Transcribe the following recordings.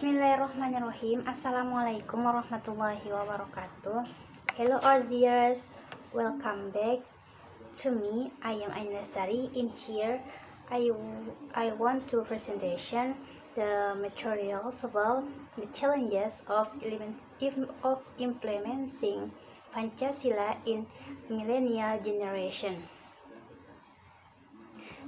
Bismillahirrahmanirrahim. Assalamualaikum warahmatullahi wabarakatuh. Hello our dears, welcome back to me. I am Aina Stari. In here, I want to presentation the materials about the challenges of implementing Pancasila in millennial generation.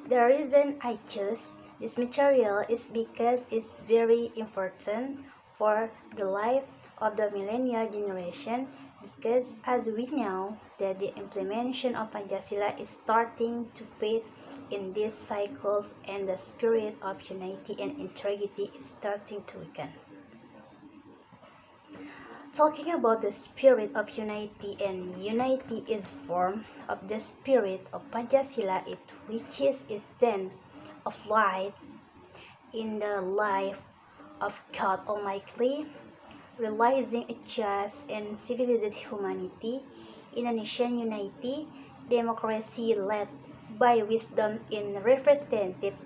The reason I chose this material is because it's very important for the life of the millennial generation, because as we know that the implementation of Pancasila is starting to fade in these cycles, and the spirit of unity and integrity is starting to weaken. Talking about the spirit of unity, and unity is form of the spirit of Pancasila, which is then of light in the life of God Almighty, realizing a just and civilized humanity, Indonesian unity, democracy led by wisdom in representative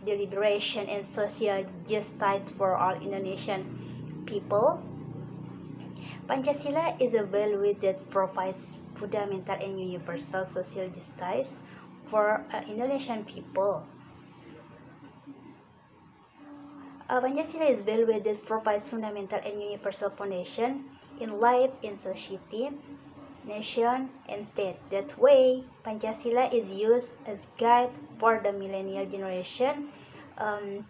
deliberation, and social justice for all Indonesian people. Pancasila is a value that provides fundamental and universal social justice for Indonesian people. Pancasila is value that provides fundamental and universal foundation in life, in society, nation, and state. That way, Pancasila is used as guide for the millennial generation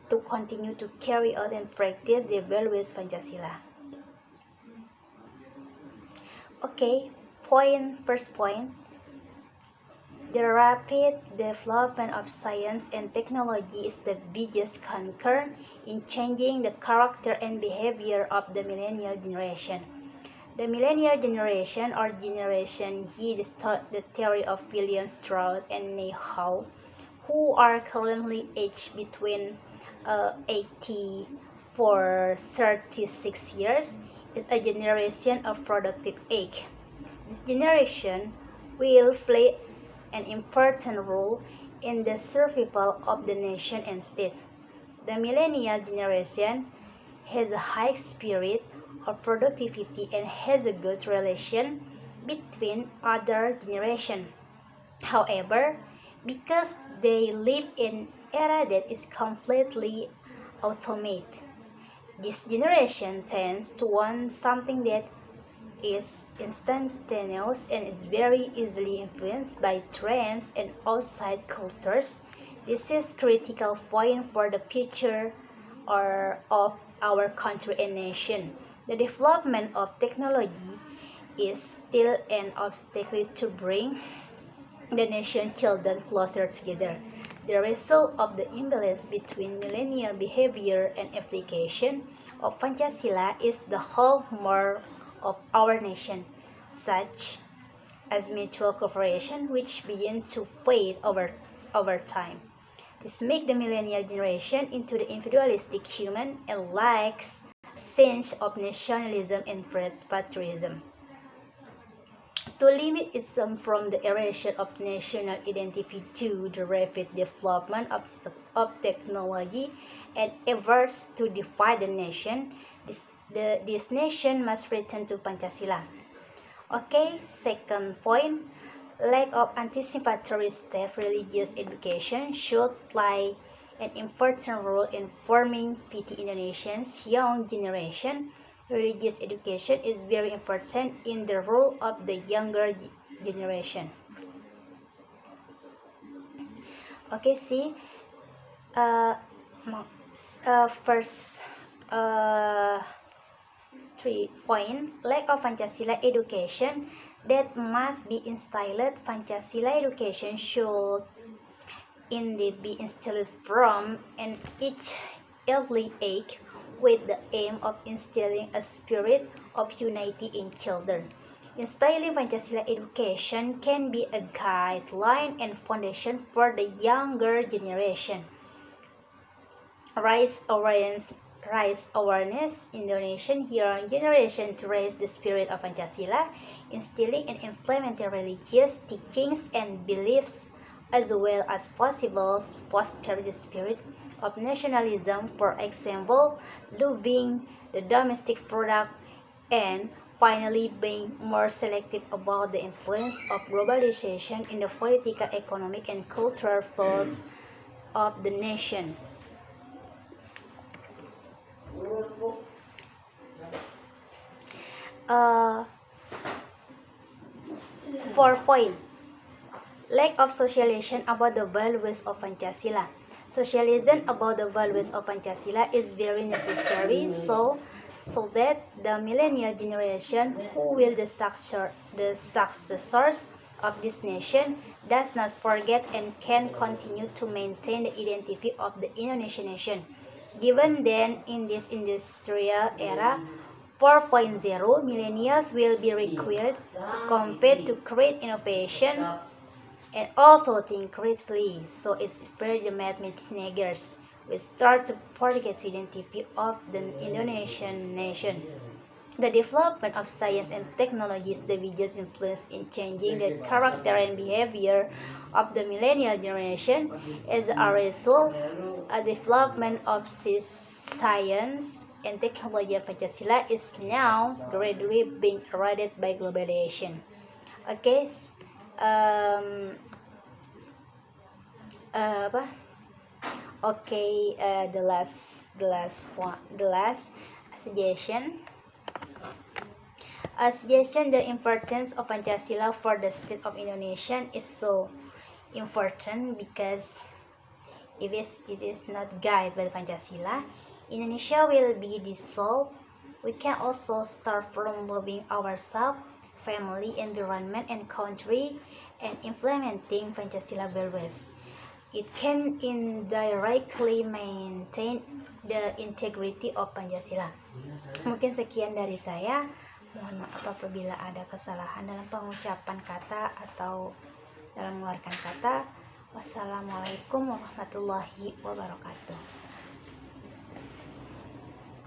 to continue to carry out and practice the values Pancasila. Okay, first point, the rapid development of science and technology is the biggest concern in changing the character and behavior of the millennial generation. The millennial generation, or Generation Y, the theory of William Strauss and Nehau, who are currently aged between 84 36 years, is a generation of productive age. This generation will play an important role in the survival of the nation and state. The millennial generation has a high spirit of productivity and has a good relation between other generations. However, because they live in an era that is completely automated, this generation tends to want something that is instantaneous and is very easily influenced by trends and outside cultures. This is critical point for the future of our country and nation. The development of technology is still an obstacle to bring the nation children closer together. The result of the imbalance between millennial behavior and application of Pancasila is the hallmark of our nation, such as mutual cooperation, which begin to fade over time. This makes the millennial generation into the individualistic human and lacks a sense of nationalism and patriotism. To limit itself from the erosion of national identity due to the rapid development of technology and efforts to divide the nation, this nation must return to Pancasila. Okay, second point, lack of anticipatory state religious education should play an important role in forming PT Indonesians' young generation. Religious education is very important in the role of the younger generation. Okay, see, first 3 point, lack of Pancasila education that must be instilled. Pancasila education should indeed be instilled from an early age, with the aim of instilling a spirit of unity in children. Instilling Pancasila education can be a guideline and foundation for the younger generation. Raise awareness in the young generation to raise the spirit of Pancasila, instilling and implementing religious teachings and beliefs as well as possible foster the spirit of nationalism, for example, loving the domestic product, and finally being more selective about the influence of globalization in the political, economic, and cultural flows of the nation. Uh, 4 point. Lack of socialization about the values of Pancasila. Socialism about the values of Pancasila is very necessary so that the millennial generation, who will the successors of this nation, does not forget and can continue to maintain the identity of the Indonesian nation. Given then in this industrial era 4.0, millennials will be required to compete to create innovation and also think critically. So it's where the mathematicians will start to forget the identity of the Indonesian nation. The development of science and technology is the biggest influence in changing the character and behavior of the millennial generation. As a result, a development of science and technology of Pancasila is now gradually being eroded by globalization. Okay, um, apa? Okay, the last suggestion. A suggestion, the importance of Pancasila for the state of Indonesia is so important because if it is not guided by Pancasila, Indonesia will be dissolved. We can also start from loving ourselves, family, environment, and country, and implementing Pancasila values. It can indirectly maintain the integrity of Pancasila. Mungkin sekian dari saya. Mohon maaf apabila ada kesalahan dalam pengucapan kata atau dalam mengeluarkan kata. Wassalamualaikum warahmatullahi wabarakatuh.